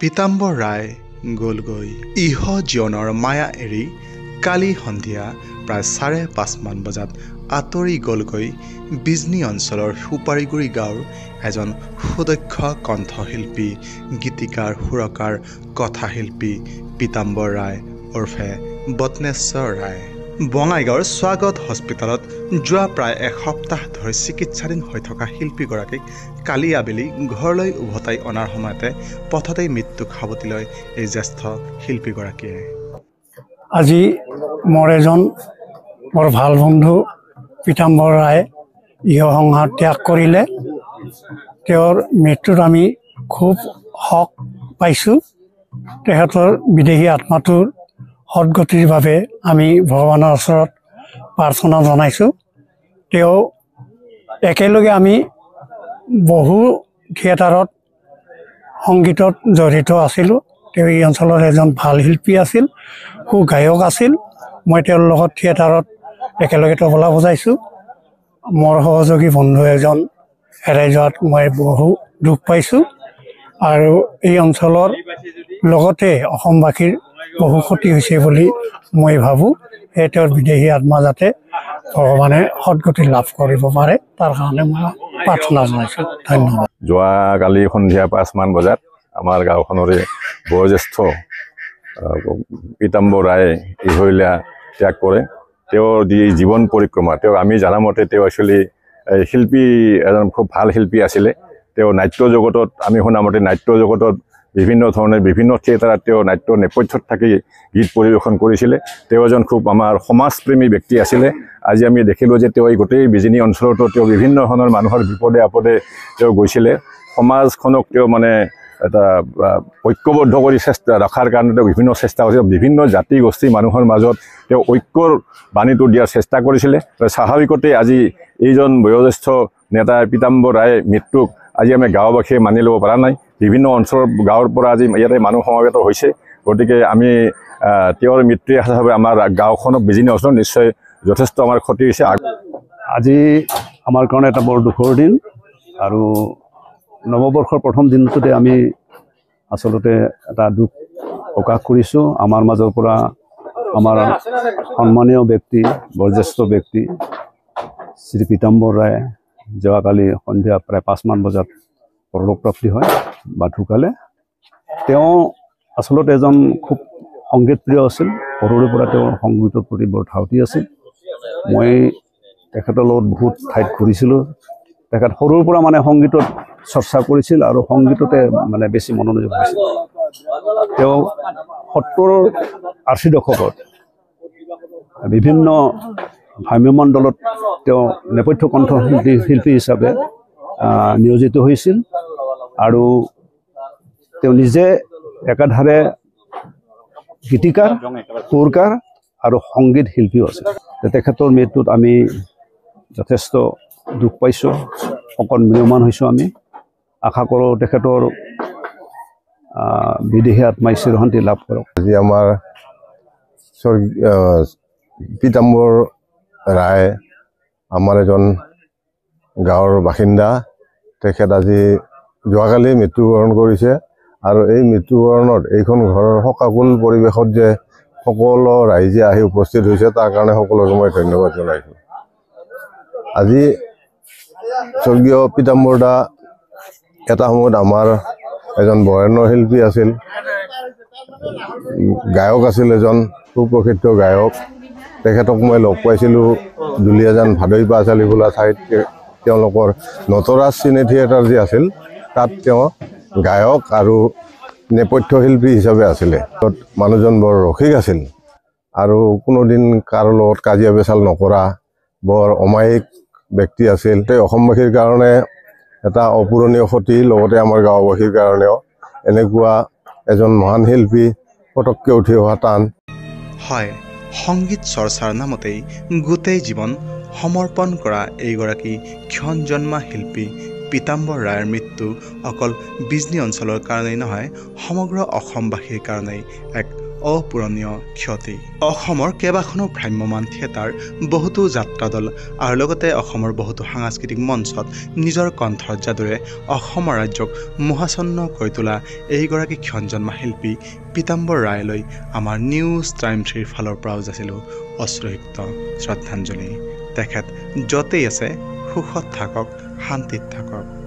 পীতাম্বৰ ৰায় গ'লগৈ ইহ জীৱনৰ মায়া এৰি কালি সন্ধিয়া প্ৰায় 5:30 বজাত আঁতৰি গ'লগৈ বিজনী অঞ্চলৰ সুপাৰীগুৰি গাঁৱৰ এজন সুদক্ষ কণ্ঠশিল্পী গীতিকাৰ সুৰকাৰ কথাশিল্পী পীতাম্বৰ ৰায় ওৰফে বত্নেশ্বৰ ৰায় বঙাইগাঁৱৰ স্বাগত হস্পিটেলত যোৱা প্ৰায় এসপ্তাহ ধৰি চিকিৎসাধীন হৈ থকা শিল্পীগৰাকীক কালি আবেলি ঘৰলৈ উভতাই অনাৰ সময়তে পথতেই মৃত্যুক সাৱটি লয় এই জ্যেষ্ঠ শিল্পীগৰাকীয়ে। আজি মোৰ এজন বৰ ভাল বন্ধু পীতাম্বৰ ৰায় ইহ সংসাৰ ত্যাগ কৰিলে। তেওঁৰ মৃত্যুত আমি খুব শক পাইছোঁ। তেখেতৰ বিদেহী আত্মাটোৰ সদগতিৰ বাবে আমি ভগৱানৰ ওচৰত প্ৰাৰ্থনা জনাইছোঁ। তেওঁ একেলগে আমি বহু থিয়েটাৰত সংগীতত জড়িত আছিলোঁ। তেওঁ এই অঞ্চলৰ এজন ভাল শিল্পী আছিল, সু গায়ক আছিল। মই তেওঁৰ লগত থিয়েটাৰত একেলগে তবলা বজাইছোঁ। মোৰ সহযোগী বন্ধু এজন হেৰাই যোৱাত মই বহু দুখ পাইছোঁ আৰু এই অঞ্চলৰ লগতে অসমবাসীৰ বহু ক্ষতি হৈছে বুলি মই ভাবোঁ। সেই তেওঁৰ বিদেহী আত্মা যাতে ভগৱানে সদগতি লাভ কৰিব পাৰে তাৰ কাৰণে মই প্ৰাৰ্থনা জনাইছোঁ। ধন্যবাদ। যোৱাকালি সন্ধিয়া 5 বজাত আমাৰ গাঁওখনৰে বয়োজ্যেষ্ঠ পীতাম্বৰ ৰায়ে ইহলীলা ত্যাগ কৰে। তেওঁৰ যি জীৱন পৰিক্ৰমা, তেওঁ আমি জানামতে তেওঁ একচুৱেলি শিল্পী এজন খুব ভাল শিল্পী আছিলে। তেওঁ নাট্য জগতত আমি শুনামতে নাট্য জগতত বিভিন্ন ধৰণে বিভিন্ন থিয়েটাৰত তেওঁ নাট্য নেপথ্যত থাকি গীত পৰিৱেশন কৰিছিলে। তেওঁ এজন খুব আমাৰ সমাজপ্ৰেমী ব্যক্তি আছিলে। আজি আমি দেখিলোঁ যে তেওঁ এই গোটেই বিজনী অঞ্চলতো তেওঁ বিভিন্ন ধৰণৰ মানুহৰ বিপদে আপদে তেওঁ গৈছিলে। সমাজখনক তেওঁ মানে এটা ঐক্যবদ্ধ কৰি ৰখাৰ কাৰণে তেওঁ বিভিন্ন চেষ্টা কৰিছিল। বিভিন্ন জাতি গোষ্ঠী মানুহৰ মাজত তেওঁ ঐক্যৰ বাণীটো দিয়াৰ চেষ্টা কৰিছিলে। স্বাভাৱিকতে আজি এইজন বয়োজ্যেষ্ঠ নেতা পীতাম্বৰ ৰায় মৃত্যুক আজি আমি গাঁওবাসীয়ে মানি ল'ব পৰা নাই। বিভিন্ন অঞ্চলৰ গাঁৱৰ পৰা আজি ইয়াতে মানুহ সমবেত হৈছে। গতিকে আমি তেওঁৰ মৃত্যুৰ হিচাপে আমাৰ গাঁওখনক বিজনী অঞ্চলত নিশ্চয় যথেষ্ট আমাৰ ক্ষতি হৈছে। আজি আমাৰ কাৰণে এটা বৰ দুখৰ দিন আৰু নৱবৰ্ষৰ প্ৰথম দিনটোতে আমি আচলতে এটা দুখ প্ৰকাশ কৰিছোঁ। আমাৰ মাজৰ পৰা আমাৰ সন্মানীয় ব্যক্তি বয়োজ্যেষ্ঠ ব্যক্তি শ্ৰী পীতাম্বৰ ৰায় যোৱাকালি সন্ধিয়া প্ৰায় 5 বজাত পৰলোকপ্ৰাপ্তি হয় বা ঢুকালে। তেওঁ আচলতে এজন খুব সংগীতপ্ৰিয় আছিল। সৰুৰে পৰা তেওঁৰ সংগীতৰ প্ৰতি বৰ ধাউতি আছিল। মই তেখেতৰ লগত বহুত ঠাইত ঘূৰিছিলোঁ। তেখেত সৰুৰ পৰা মানে সংগীতত চৰ্চা কৰিছিল আৰু সংগীততে মানে বেছি মনোযোগ দিছিল। তেওঁ 70-80 দশকত বিভিন্ন ভ্ৰাম্যমাণ দলত তেওঁ নেপথ্য কণ্ঠশিল্পী হিচাপে নিয়োজিত হৈছিল আৰু তেওঁ নিজে একাধাৰে গীতিকাৰ, সুৰকাৰ আৰু সংগীত শিল্পীও আছিল। তেখেতৰ মৃত্যুত আমি যথেষ্ট দুখ পাইছোঁ, শোকত ম্ৰিয়মান হৈছোঁ। আমি আশা কৰোঁ তেখেতৰ বিদেহী আত্মাই চিৰশান্তি লাভ কৰক। আজি আমাৰ পীতাম্বৰ ৰায় আমাৰ এজন গাঁৱৰ বাসিন্দা। তেখেত আজি যোৱাকালি মৃত্যুবৰণ কৰিছে আৰু এই মৃত্যুবৰণত এইখন ঘৰৰ শোকাকুল পৰিৱেশত যে সকলো ৰাইজে আহি উপস্থিত হৈছে তাৰ কাৰণে সকলোকে মই ধন্যবাদ জনাইছোঁ। আজি স্বৰ্গীয় পীতাম্বৰ দা এটা সময়ত আমাৰ এজন বৰেণ্য শিল্পী আছিল, গায়ক আছিল, এজন সুপ্ৰসিদ্ধ গায়ক। তেখেতক মই লগ পাইছিলোঁ দুলীয়াজান ভাদৈ পাঁচালি বোলা ঠাইত। তেওঁলোকৰ নটৰাজ চিনে থিয়েটাৰ যি আছিল তাত তেওঁ গায়ক আৰু নেপথ্য শিল্পী হিচাপে আছিলে। মানুহজন বৰ ৰসিক আছিল আৰু কোনোদিন কাৰো লগত কাজিয়া পেচাল নকৰা বৰ অমায়িক ব্যক্তি আছিল। তেওঁ অসমবাসীৰ কাৰণে এটা অপূৰণীয় ক্ষতি, লগতে আমাৰ গাঁওবাসীৰ কাৰণেও। এনেকুৱা এজন মহান শিল্পী পটককৈ উঠি অহা টান। হয়, সংগীত চৰ্চাৰ নামতেই গোটেই জীৱন সমৰ্পণ কৰা এইগৰাকী ক্ষণজন্মা শিল্পী পীতাম্বৰ ৰায়ৰ মৃত্যু অকল বিজনী অঞ্চলৰ কাৰণেই নহয়, সমগ্ৰ অসমবাসীৰ কাৰণেই এক অপূৰণীয় ক্ষতি অসমৰ কেইবাখনো ভ্ৰাম্যমান থিয়েটাৰ বহুতো যাত্ৰা দল আৰু লগতে অসমৰ বহুতো সাংস্কৃতিক মঞ্চত নিজৰ কণ্ঠৰ যাদুৰে অসমৰ ৰাজ্যক মোহাচন্ন কৰি তোলা এইগৰাকী ক্ষণজন্মা শিল্পী পীতাম্বৰ ৰায়লৈ আমাৰ নিউজ টাইম 3 ফালৰ পৰাও যাচিলোঁ অশ্ৰুসিক্ত শ্ৰদ্ধাঞ্জলি তেখেত য'তেই আছে সুখত থাকক শান্তিত থাকক